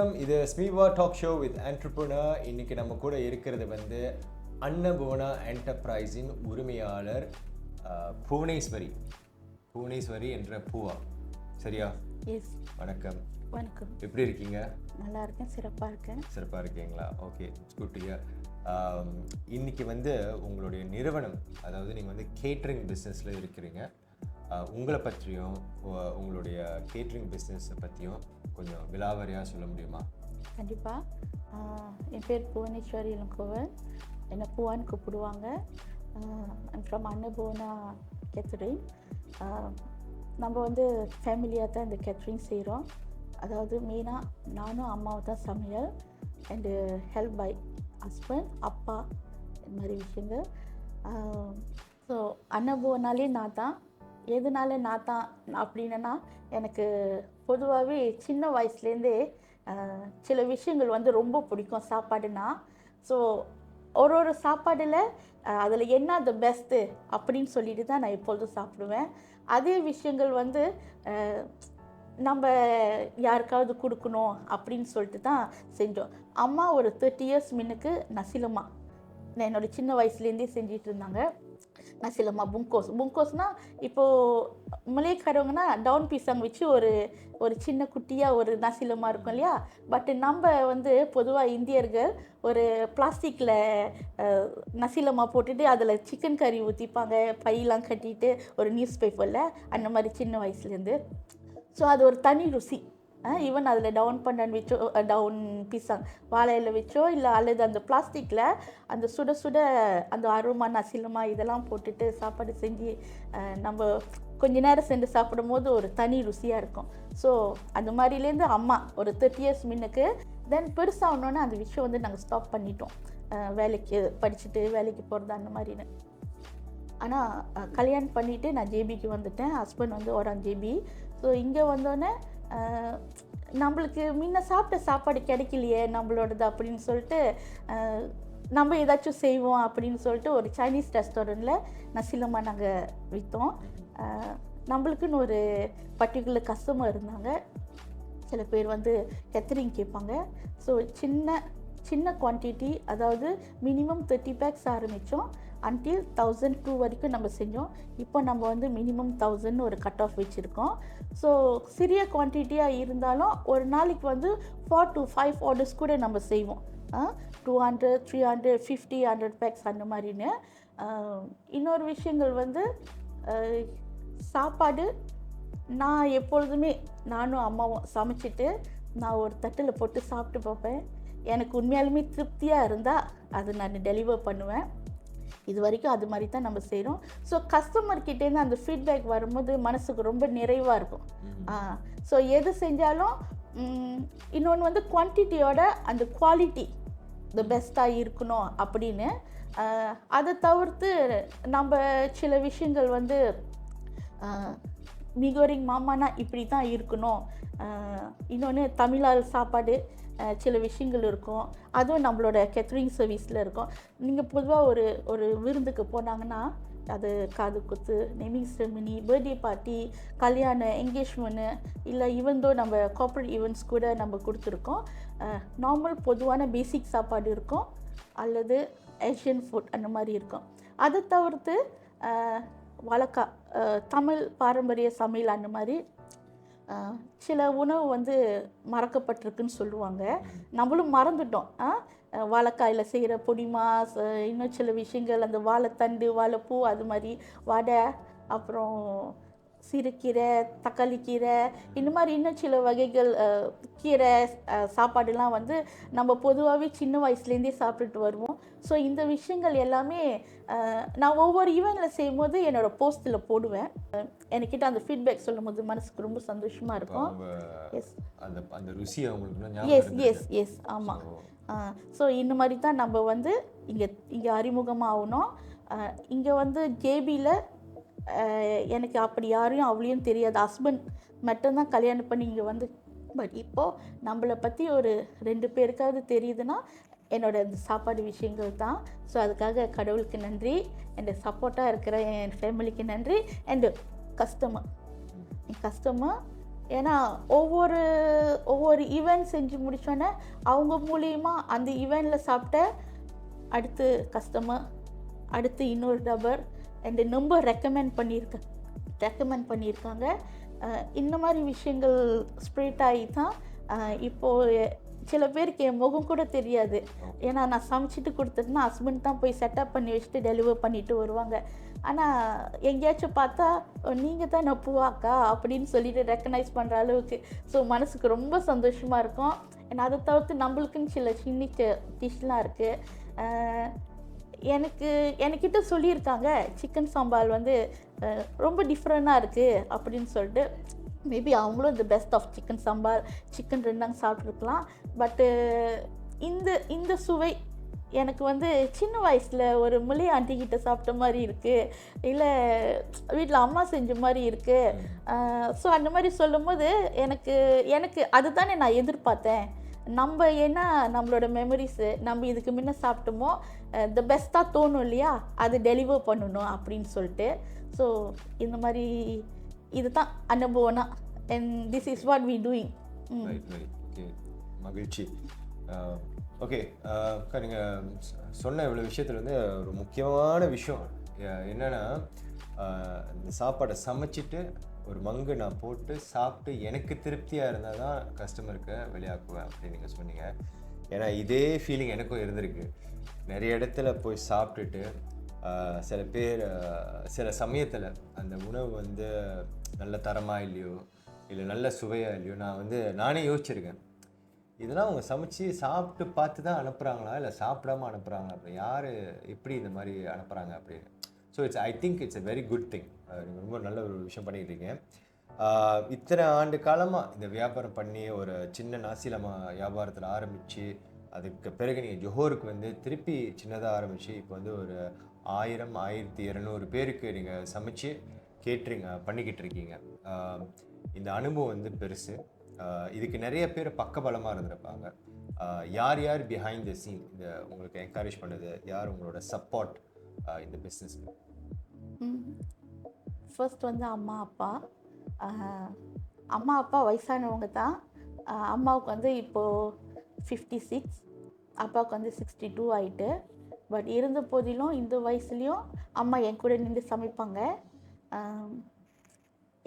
வணக்கம். இது ஸ்மீவா talk show with entrepreneur. இன்னைக்கு நம்ம கூட இருக்கிறது அன்னபூர்ணா என்டர்பிரைஸின் உரிமையாளர் புவனேஸ்வரி என்ற பூவா. சரியா? எஸ். வணக்கம். வணக்கம். எப்படி இருக்கீங்க? நல்லா இருக்கேன். சிறப்பாக இருக்கீங்களா? Okay, it's good to hear. இன்னைக்கு உங்களுடைய நிறுவனம், அதாவது நீங்கள் கேட்ரிங் பிஸ்னஸில் இருக்கிறீங்க. உங்களை பற்றியும் உங்களுடைய கேட்ரிங் பிஸ்னஸை பற்றியும் கொஞ்சம் விலாவரியாக சொல்ல முடியுமா? கண்டிப்பாக. என் பேர் புவனேஸ்வரி இளங்கோவன். என்னை பூவான்னு கூப்பிடுவாங்க. From Annapurna catering. நம்ம ஃபேமிலியாக தான் இந்த கேட்ரிங் செய்கிறோம். அதாவது மெயினாக நானும் அம்மாவும் தான் சமையல், அண்டு ஹெல்ப் பை ஹஸ்பண்ட், அப்பா, இந்த மாதிரி விஷயங்கள். ஸோ அன்னபூர்ணாலே நான் தான். எதனால நான் தான் அப்படின்னா, எனக்கு பொதுவாகவே சின்ன வயசுலேருந்தே சில விஷயங்கள் ரொம்ப பிடிக்கும் சாப்பாடுனா. ஸோ ஒரு சாப்பாடில் அதில் என்ன த பெஸ்ட்டு அப்படின்னு சொல்லிட்டு தான் நான் எப்பொழுதும் சாப்பிடுவேன். அதே விஷயங்கள் நம்ம யாருக்காவது கொடுக்கணும் அப்படின்னு சொல்லிட்டு தான் செஞ்சோம். அம்மா ஒரு 30 years முன்னுக்கு நசிலமா என்னோடய சின்ன வயசுலேருந்தே செஞ்சிட்டு இருந்தாங்க. நசிலமா புங்கோஸ்னால் இப்போது மலையக்காரவங்கன்னா டவுன் பீஸாங்க வச்சு ஒரு சின்ன குட்டியாக ஒரு நசிலமா இருக்கும் இல்லையா. பட் நம்ம பொதுவாக இந்தியர்கள் ஒரு பிளாஸ்டிக்கில் நசிலமா போட்டுட்டு அதில் சிக்கன் கறி ஊற்றிப்பாங்க, பையெல்லாம் கட்டிட்டு ஒரு நியூஸ் பேப்பரில், அந்த மாதிரி சின்ன வயசுலேருந்து. ஸோ அது ஒரு தனி ருசி. ஈவன் அதில் டவுன் பீஸா வாழையில வச்சோ இல்லை அல்லது அந்த பிளாஸ்டிக்கில் அந்த சுட அந்த அருமா நசிலமா இதெல்லாம் போட்டுட்டு சாப்பாடு செஞ்சு நம்ம கொஞ்ச நேரம் சென்று சாப்பிடும் போது ஒரு தனி ருசியாக இருக்கும். ஸோ அந்த மாதிரிலேருந்து அம்மா ஒரு 30 years முன்னுக்கு. தென் பெருசாகணுன்னு அந்த விஷயம் நாங்கள் ஸ்டாப் பண்ணிட்டோம். வேலைக்கு படிச்சுட்டு வேலைக்கு போகிறது அந்த மாதிரின்னு. ஆனால் கல்யாணம் பண்ணிவிட்டு நான் ஜேபிக்கு வந்துட்டேன். Husband Oraon JP. ஸோ இங்கே வந்தோடனே நம்மளுக்கு முன்ன சாப்பிட்ட சாப்பாடு கிடைக்கலையே நம்மளோடது அப்படின்னு சொல்லிட்டு நம்ம ஏதாச்சும் செய்வோம் அப்படின்னு சொல்லிட்டு ஒரு சைனீஸ் ரெஸ்டாரண்ட்டில் நசிலமா நாங்கள் விற்றோம். நம்மளுக்குன்னு ஒரு பர்டிகுலர் கஸ்டமர் இருந்தாங்க. சில பேர் கேட்டரிங் கேட்பாங்க. ஸோ சின்ன குவான்டிட்டி, அதாவது மினிமம் 30 packs ஆரம்பித்தோம். அன்டில் 1002 வரைக்கும் நம்ம செஞ்சோம். இப்போ நம்ம மினிமம் 1000 ஒரு கட் ஆஃப் வச்சுருக்கோம். ஸோ சிறிய குவான்டிட்டியாக இருந்தாலும் ஒரு நாளைக்கு 4 to 5 ஆர்டர்ஸ் கூட நம்ம செய்வோம். 200, 300, 50, 100 packs அந்த மாதிரின்னு. இன்னொரு விஷயங்கள் சாப்பாடு நான் எப்பொழுதுமே நானும் அம்மாவும் சமைச்சிட்டு நான் ஒரு தட்டில் போட்டு சாப்பிட்டு பார்ப்பேன். எனக்கு உண்மையாலுமே திருப்தியாக இருந்தால் அது நான் டெலிவர் பண்ணுவேன். இது வரைக்கும் அது மாதிரி தான் நம்ம செய்கிறோம். ஸோ கஸ்டமர்கிட்டேருந்து அந்த ஃபீட்பேக் வரும்போது மனசுக்கு ரொம்ப நிறைவாக இருக்கும். ஸோ எது செஞ்சாலும் இன்னொன்று குவான்டிட்டியோட அந்த குவாலிட்டி த பெஸ்ட்டாக இருக்கணும் அப்படின்னு. அதை தவிர்த்து நம்ம சில விஷயங்கள் மிகோரிங் மாமானா இப்படி தான் இருக்கணும். இன்னொன்று தமிழால் சாப்பாடு சில விஷயங்கள் இருக்கும். அதுவும் நம்மளோட கேட்ரிங் சர்வீஸில் இருக்கும். நீங்கள் பொதுவாக ஒரு விருந்துக்கு போனாங்கன்னா, அது காது குத்து, நேமிங் செரமனி, பர்த்டே பார்ட்டி, கல்யாணம், என்கேஜ்மெண்ட்டு, இல்லை ஈவன்தோ நம்ம கார்ப்பரேட் ஈவெண்ட்ஸ் கூட நம்ம கொடுத்துருக்கோம். நார்மல் பொதுவான பேசிக் சாப்பாடு இருக்கும், அல்லது ஏஷியன் ஃபுட் அந்த மாதிரி இருக்கும். அதை தவிர்த்து வழக்கா தமிழ் பாரம்பரிய சமையல் அந்த மாதிரி சில உணவு மறக்கப்பட்டிருக்குன்னு சொல்லுவாங்க. நம்மளும் மறந்துட்டோம். வாழைக்காயில் செய்கிற பொடிமா, இன்னும் சில விஷயங்கள், அந்த வாழைத்தண்டு, வாழைப்பூ, அது மாதிரி வடை, அப்புறம் சிறுகீரை, தக்காளி கீரை, இந்த மாதிரி இன்னும் சில வகைகள் கீரை சாப்பாடுலாம் நம்ம பொதுவாகவே சின்ன வயசுலேருந்தே சாப்பிட்டுட்டு வருவோம். ஸோ இந்த விஷயங்கள் எல்லாமே நான் ஒவ்வொரு ஈவெண்ட்டில் செய்யும்போது என்னோடய போஸ்ட்டில் போடுவேன். என்கிட்ட அந்த ஃபீட்பேக் சொல்லும் போது மனசுக்கு ரொம்ப சந்தோஷமாக இருக்கும். எஸ், எஸ், ஆமாம். ஸோ இந்த மாதிரி தான் நம்ம இங்கே அறிமுகமாக ஆகணும். இங்கே ஜேபியில் எனக்கு அப்படி யாரையும் அவ்வளோயும் தெரியாது. ஹஸ்பண்ட் மட்டும்தான் கல்யாணம் பண்ணி இங்கே பட் இப்போது நம்மளை பற்றி ஒரு 2 பேருக்காவது தெரியுதுன்னா என்னோட இந்த சாப்பாடு விஷயங்கள் தான். ஸோ அதுக்காக கடவுளுக்கு நன்றி, என் சப்போர்ட்டாக இருக்கிற என் ஃபேமிலிக்கு நன்றி, அண்டு கஸ்டமர் ஏன்னா ஒவ்வொரு ஒவ்வொரு ஈவெண்ட் செஞ்சு முடிச்சோன்னே அவங்க மூலியமா அந்த ஈவெண்ட்டில் சாப்பிட்ட அடுத்து கஸ்டமர், அடுத்து இன்னொரு நபர் அண்ட் ரொம்ப ரெக்கமெண்ட் பண்ணியிருக்காங்க. இந்த மாதிரி விஷயங்கள் ஸ்ப்ரெட் ஆகி தான் இப்போது சில பேருக்கு என் முகம் கூட தெரியாது. ஏன்னா நான் சமைச்சிட்டு கொடுத்துட்டுனா ஹஸ்பண்ட் தான் போய் செட்டப் பண்ணி வச்சுட்டு டெலிவர் பண்ணிட்டு வருவாங்க. ஆனால் எங்கேயாச்சும் பார்த்தா நீங்கள் தான் நான் பூவாக்கா அப்படின்னு சொல்லிட்டு ரெக்கக்னைஸ் பண்ணுற அளவுக்கு ஸோ மனசுக்கு ரொம்ப சந்தோஷமாக இருக்கும். ஏன்னா அதை தவிர்த்து நம்மளுக்குன்னு சில சின்ன டிஷ்லாம் இருக்குது. எனக்கிட்ட சொல்லியிருக்காங்க சிக்கன் சாம்பார் வந்து ரொம்ப டிஃப்ரெண்ட்டாக இருக்குது அப்படின்னு சொல்லிட்டு. மேபி அவங்களும் இந்த best of chicken sambar, chicken ரெண்டாங்க சாப்பிட்ருக்கலாம். பட்டு இந்த சுவை எனக்கு வந்து சின்ன வயசில் ஒரு மொழி ஆண்டிக்கிட்ட சாப்பிட்ட மாதிரி இருக்குது, இல்லை வீட்டில் அம்மா செஞ்ச மாதிரி இருக்குது. ஸோ அந்த மாதிரி சொல்லும் போது எனக்கு அதுதானே நான் எதிர்பார்த்தேன். நம்ம ஏன்னா நம்மளோட மெமரிஸு நம்ம இதுக்கு முன்ன சாப்பிட்டோமோ த பெஸ்ட்டாக தோணும் இல்லையா, அது டெலிவர் பண்ணணும் அப்படின்னு சொல்லிட்டு. ஸோ இந்த மாதிரி இதுதான் அனுபவம்னா and this is what we doing. Okay, மகிழ்ச்சி. ஓகே, நீங்கள் சொன்ன இவ்வளோ விஷயத்தில் வந்து ஒரு முக்கியமான விஷயம் என்னென்னா, இந்த சாப்பாடை சமைச்சிட்டு ஒரு மங்கு நான் போட்டு சாப்பிட்டு எனக்கு திருப்தியாக இருந்தால் தான் கஸ்டமருக்கு வெளியாக்குவேன் அப்படின்னு நீங்கள் சொன்னீங்க. ஏன்னா இதே ஃபீலிங் எனக்கும் இருந்திருக்கு. நிறைய இடத்துல போய் சாப்பிட்டுட்டு சில பேர் சில சமயத்தில் அந்த உணவு வந்து நல்ல தரமாக இல்லையோ இல்லை நல்ல சுவையாக இல்லையோ நானே யோசிச்சிருக்கேன், இதெல்லாம் அவங்க சமைச்சு சாப்பிட்டு பார்த்து தான் அனுப்புகிறாங்களா இல்லை சாப்பிடாமல் அனுப்புகிறாங்களா, அப்படி யார் எப்படி இந்த மாதிரி அனுப்புகிறாங்க அப்படின்னு. So I think it's a very good thing. நீங்கள் ரொம்ப நல்ல ஒரு விஷயம் பண்ணிக்கிட்டீங்க. இத்தனை ஆண்டு காலமாக இந்த வியாபாரம் பண்ணி ஒரு சின்ன நாசிலமா வியாபாரத்தில் ஆரம்பித்து அதுக்கு பிறகு நீங்கள் ஜோஹருக்கு வந்து திருப்பி சின்னதாக ஆரம்பித்து இப்போ வந்து ஒரு 1000-1200 பேருக்கு நீங்கள் சமைச்சு கேட்ரிங் பண்ணிக்கிட்டு இருக்கீங்க. இந்த அனுபவம் வந்து பெருசு. இதுக்கு நிறைய பேர் பக்கபலமாக இருந்திருப்பாங்க. யார் பிஹைண்ட் த சீன் இந்த உங்களுக்கு என்கரேஜ் பண்ணது, யார் உங்களோட சப்போர்ட் இந்த பிஸ்னஸ்க்கு? ஃபர்ஸ்ட் வந்து அம்மா அப்பா வயசானவங்க தான். அம்மாவுக்கு வந்து இப்போது 56, அப்பாவுக்கு வந்து 62 ஆகிட்டு. பட் இருந்த போதிலும் இந்த வயசுலேயும் அம்மா என் கூட நின்று சமைப்பாங்க.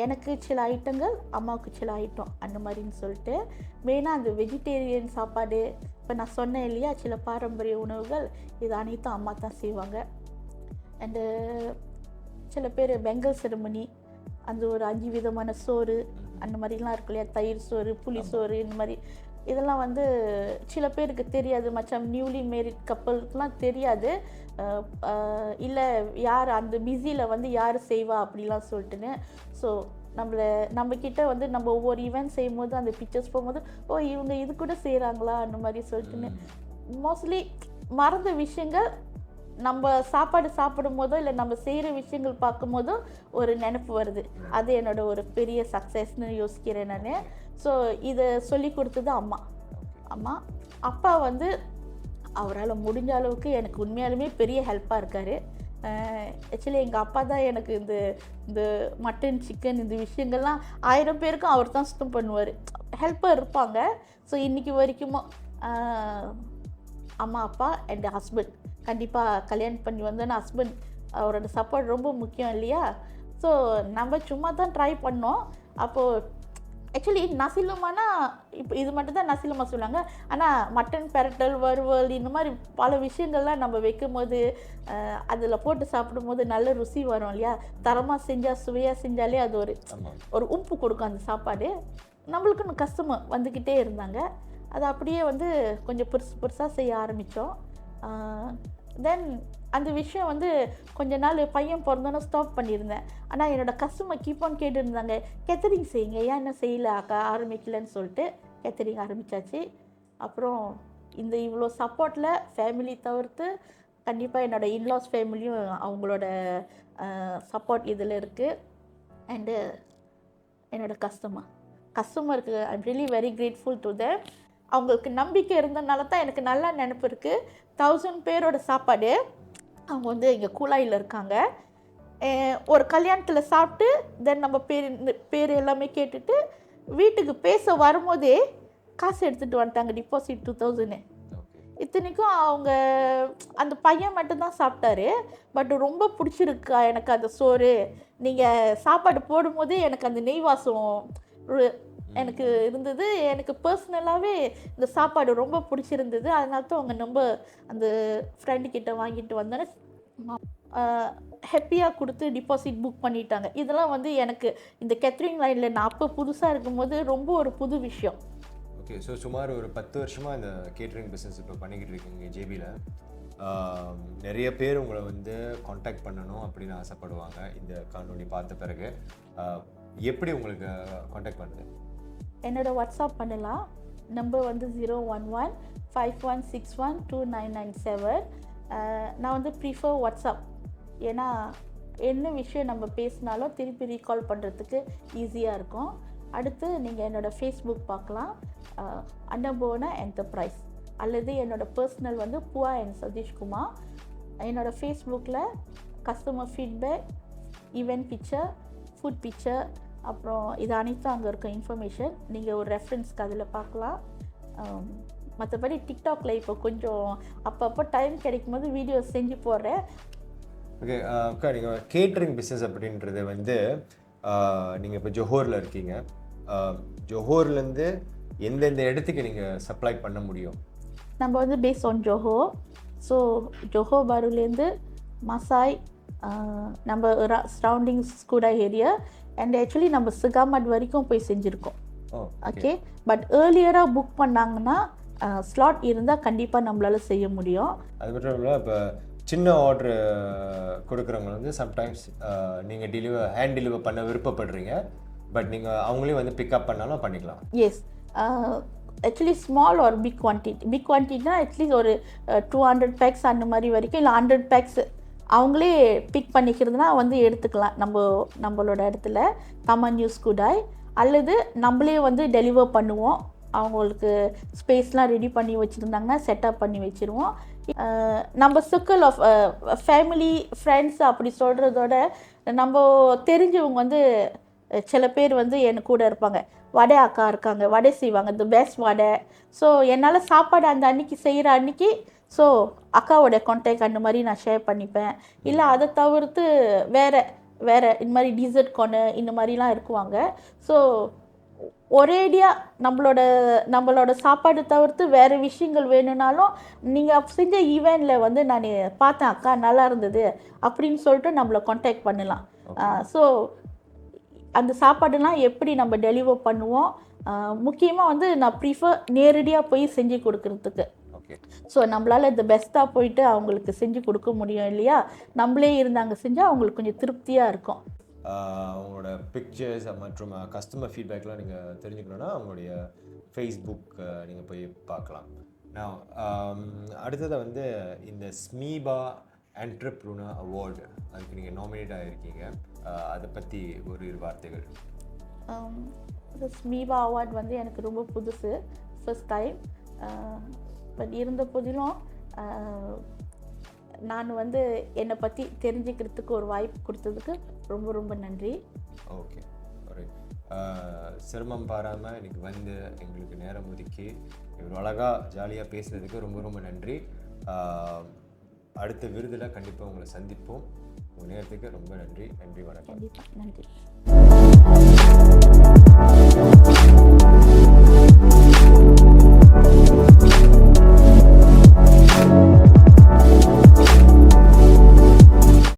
எனக்கு சில ஐட்டங்கள், அம்மாவுக்கு சில ஐட்டம் அந்த மாதிரின்னு சொல்லிட்டு. மெயினாக அந்த வெஜிடேரியன் சாப்பாடு, இப்போ நான் சொன்னேன் இல்லையா சில பாரம்பரிய உணவுகள், இது அனைத்தும் அம்மா தான் செய்வாங்க. அண்டு சில பேர் பெங்கல் செரமனி, அந்த ஒரு 5 விதமான சோறு அந்த மாதிரிலாம் இருக்கு இல்லையா, தயிர் சோறு, புளி சோறு, இந்த மாதிரி இதெல்லாம் வந்து சில பேருக்கு தெரியாது. மச்சம் நியூலி மேரிட் கப்பலுக்குலாம் தெரியாது. இல்லை யார் அந்த பிஸியில் வந்து யார் செய்வா அப்படிலாம் சொல்லிட்டுன்னு. ஸோ நம்மக்கிட்ட வந்து நம்ம ஒவ்வொரு ஈவெண்ட் செய்யும் போது அந்த பிக்சர்ஸ் போகும்போது ஓ இவங்க இது கூட செய்கிறாங்களா அந்த மாதிரி சொல்லிட்டுன்னு. மோஸ்ட்லி மறந்த விஷயங்கள் நம்ம சாப்பாடு சாப்பிடும் போதோ இல்லை நம்ம செய்கிற விஷயங்கள் பார்க்கும் போதோ ஒரு நினைப்பு வருது. அது என்னோட ஒரு பெரிய சக்ஸஸ்ன்னு யோசிக்கிறேன் நான். ஸோ இதை சொல்லி கொடுத்தது அம்மா. அப்பா வந்து அவரால் முடிஞ்ச அளவுக்கு எனக்கு உண்மையாலுமே பெரிய ஹெல்ப்பாக இருக்கார். ஆக்சுவலி எங்கள் அப்பா தான் எனக்கு இந்த மட்டன், சிக்கன் இந்த விஷயங்கள்லாம் 1000 பேருக்கும் அவர் தான் சுத்தம் பண்ணுவார். ஹெல்ப்பர் இருப்பாங்க. ஸோ இன்றைக்கி வரைக்கும் அம்மா, அப்பா அண்ட் ஹஸ்பண்ட், கண்டிப்பாக கல்யாணம் பண்ணி வந்தோன்னா ஹஸ்பண்ட் அவரோட சப்போர்ட் ரொம்ப முக்கியம் இல்லையா. ஸோ நம்ம சும்மா தான் ட்ரை பண்ணோம். அப்போது ஆக்சுவலி நசிலமானா இப்போ இது மட்டும் தான் நசிலமா சொல்லுவாங்க. ஆனால் மட்டன், பெரட்டல், வறுவல் இந்த மாதிரி பல விஷயங்கள்லாம் நம்ம வைக்கும் போது அதில் போட்டு சாப்பிடும்போது நல்ல ருசி வரும் இல்லையா. தரமாக செஞ்சால், சுவையாக செஞ்சாலே அது ஒரு உப்பு கொடுக்கும் அந்த சாப்பாடு. நம்மளுக்குன்னு கஸ்டமர் வந்துக்கிட்டே இருந்தாங்க. அது அப்படியே வந்து கொஞ்சம் பெருசாக செய்ய ஆரம்பித்தோம். தென் அந்த விஷயம் வந்து கொஞ்ச நாள் பையன் பிறந்தோன்னே ஸ்டாப் பண்ணியிருந்தேன். ஆனால் என்னோடய கஸ்டமர் கீப் ஆன் கேட்டு இருந்தாங்க, கேத்தரிங் செய்யுங்க, ஏன் என்ன செய்யலை அக்கா ஆரம்பிக்கலன்னு சொல்லிட்டு கேத்தரிங் ஆரம்பித்தாச்சு. அப்புறம் இந்த இவ்வளோ சப்போர்ட்டில் ஃபேமிலி தவிர்த்து கண்டிப்பாக என்னோடய இன்லாஸ் ஃபேமிலியும் அவங்களோட சப்போர்ட் இதில் இருக்குது. அண்டு என்னோடய கஸ்டமருக்கு I am really very grateful to them. அவங்களுக்கு நம்பிக்கை இருந்ததுனால தான் எனக்கு நல்லா நினைப்பு இருக்குது. 1000 பேரோட சாப்பாடு அவங்க வந்து இங்கே கூலாயில் இருக்காங்க. ஒரு கல்யாணத்தில் சாப்பிட்டு தென் நம்ம பேர் எல்லாமே கேட்டுட்டு வீட்டுக்கு பேச வரும்போதே காசு எடுத்துகிட்டு வந்துட்டாங்க, டிபாசிட் 2000. இத்தனைக்கும் அவங்க அந்த பையன் மட்டும்தான் சாப்பிட்டாரு. பட் ரொம்ப பிடிச்சிருக்கா எனக்கு அந்த சோறு, நீங்கள் சாப்பாடு போடும்போதே எனக்கு அந்த நெய் வாசம் எனக்கு இருந்தது. எனக்கு பர்சனலாகவே இந்த சாப்பாடு ரொம்ப பிடிச்சிருந்தது. அதனால தான் அவங்க ரொம்ப அந்த ஃப்ரெண்டுக்கிட்ட வாங்கிட்டு வந்தோன்னே ஹாப்பியாக கொடுத்து டிபாசிட் புக் பண்ணிட்டாங்க. இதெல்லாம் வந்து எனக்கு இந்த கேட்ரிங் லைனில் நான் அப்போ புதுசாக இருக்கும்போது ரொம்ப ஒரு புது விஷயம். ஓகே, ஸோ சுமார் ஒரு 10 வருஷமாக இந்த கேட்ரிங் பிஸ்னஸ் இப்போ பண்ணிக்கிட்டு இருக்கீங்க ஜேபியில். நிறைய பேர் உங்களை வந்து காண்டாக்ட் பண்ணணும் அப்படின்னு ஆசைப்படுவாங்க இந்த காணொலி பார்த்த பிறகு. எப்படி உங்களுக்கு காண்டாக்ட் பண்ணுது? என்னோட வாட்ஸ்அப் பண்ணலாம். நம்பர் வந்து 011-5161-2997. நான் வந்து ப்ரிஃபர் வாட்ஸ்அப். ஏன்னா என்ன விஷயம் நம்ம பேசினாலும் திருப்பி ரீகால் பண்ணுறதுக்கு ஈஸியாக இருக்கும். அடுத்து நீங்கள் என்னோடய ஃபேஸ்புக் பார்க்கலாம், அன்னபோனா என்டர்பிரைஸ், அல்லது என்னோடய பர்சனல் வந்து புவா என் சதீஷ்குமார். என்னோடய ஃபேஸ்புக்கில் customer feedback, event picture, food picture, அப்புறம் இது அனைத்தும் அங்கே இருக்க இன்ஃபர்மேஷன் நீங்கள் ஒரு ரெஃபரன்ஸ்க்கு அதில் பார்க்கலாம். மற்றபடி டிக்டாக்ல இப்போ கொஞ்சம் அப்பப்போ டைம் கிடைக்கும் போது வீடியோஸ் செஞ்சு போடுறேன். ஓகே அக்கா, நீங்கள் கேட்ரிங் பிஸ்னஸ் அப்படின்றது வந்து நீங்கள் இப்போ ஜொஹோரில் இருக்கீங்க. ஜொஹோர்லேருந்து எந்தெந்த இடத்துக்கு நீங்கள் சப்ளை பண்ண முடியும்? நம்ம வந்து பேஸ் ஆன் ஜொஹோ. ஸோ ஜொஹோ பாருலேருந்து மசாய், நம்ம சரௌண்டிங்ஸ் கூட ஏரியா, அண்ட் ஆக்சுவலி நம்ம சிகாமட் வரைக்கும் போய் செஞ்சுருக்கோம். ஓகே, பட் ஏர்லியராக புக் பண்ணாங்கன்னா ஸ்லாட் இருந்தால் கண்டிப்பாக நம்மளால செய்ய முடியும். அது மட்டும் இல்லை, இப்போ சின்ன ஆர்டர் கொடுக்குறவங்க வந்து சம்டைம்ஸ் நீங்கள் ஹேண்ட் டெலிவர் பண்ண விருப்பப்படுறீங்க, பட் நீங்கள் அவங்களே வந்து பிக்கப் பண்ணாலும் பண்ணிக்கலாம். எஸ், ஆக்சுவலி ஸ்மால் ஒரு பிக் குவான்டிட்டினா அட்லீஸ்ட் ஒரு 200 பேக்ஸ் அந்த மாதிரி வரைக்கும், இல்லை 100 பேக்ஸ் அவங்களே பிக் பண்ணிக்கிறதுனா வந்து எடுத்துக்கலாம் நம்மளோட இடத்துல தமன் நியூஸ் கூடாய், அல்லது நம்மளே வந்து டெலிவர் பண்ணுவோம். அவங்களுக்கு ஸ்பேஸ்லாம் ரெடி பண்ணி வச்சுருந்தாங்கன்னா செட்டப் பண்ணி வச்சுருவோம். நம்ம சர்க்கிள் ஆஃப் ஃபேமிலி ஃப்ரெண்ட்ஸ் அப்படி சொல்கிறதோட நம்ம தெரிஞ்சவங்க வந்து சில பேர் வந்து என் கூட இருப்பாங்க. வடை அக்கா இருக்காங்க, வடை செய்வாங்க, தி பெஸ்ட் வடை. ஸோ என்னால் சாப்பாடு அந்த அன்றைக்கி செய்கிற அன்றைக்கி ஸோ அக்காவோட கான்டாக்ட் அந்த மாதிரி நான் ஷேர் பண்ணிப்பேன். இல்லை அதை தவிர்த்து வேறு இந்த மாதிரி டீசர்ட் கார்னர் இந்த மாதிரிலாம் இருக்குவாங்க. ஸோ ஒரேடியாக நம்மளோட சாப்பாடு தவிர்த்து வேறு விஷயங்கள் வேணும்னாலும் நீங்கள் செஞ்ச ஈவெண்ட்டில் வந்து நான் பார்த்தேன் அக்கா நல்லா இருந்தது அப்படின்னு சொல்லிட்டு நம்மளை கான்டாக்ட் பண்ணலாம். ஸோ அந்த சாப்பாடுலாம் எப்படி நம்ம டெலிவர் பண்ணுவோம், முக்கியமாக வந்து நான் ப்ரிஃபர் நேரடியாக போய் செஞ்சு கொடுக்குறதுக்கு. ஸோ நம்மளால் இந்த பெஸ்ட்டாக போயிட்டு அவங்களுக்கு செஞ்சு கொடுக்க முடியும் இல்லையா, நம்மளே இருந்தாங்க செஞ்சால் அவங்களுக்கு கொஞ்சம் திருப்தியாக இருக்கும். அவங்களோட பிக்சர்ஸ் மற்றும் கஸ்டமர் ஃபீட்பேக்லாம் நீங்கள் தெரிஞ்சுக்கணுன்னா அவங்களுடைய ஃபேஸ்புக் நீங்கள் போய் பார்க்கலாம். நான் அடுத்ததை வந்து இந்த ஸ்மீபா என்டர்ப்ரூனர் அவார்டு, அதுக்கு நீங்கள் நாமினேட் ஆகிருக்கீங்க, அதை பற்றி ஒரு வார்த்தைகள். இந்த ஸ்மீபா அவார்டு வந்து எனக்கு ரொம்ப புதுசு, ஃபர்ஸ்ட் டைம். பட் இருந்த போதிலும் நான் வந்து என்னை பற்றி தெரிஞ்சுக்கிறதுக்கு ஒரு வாய்ப்பு கொடுத்ததுக்கு ரொம்ப ரொம்ப நன்றி. ஓகே, ஒரு சிரமம் பாராமல் இன்னைக்கு வந்து எங்களுக்கு நேரம் ஒதுக்கி இவ்வளோ அழகாக ஜாலியாக பேசுகிறதுக்கு ரொம்ப ரொம்ப நன்றி. அடுத்த விருதில் கண்டிப்பாக உங்களை சந்திப்போம். உங்கள் நேரத்துக்கு ரொம்ப நன்றி. நன்றி, வணக்கம். கண்டிப்பாக நன்றி.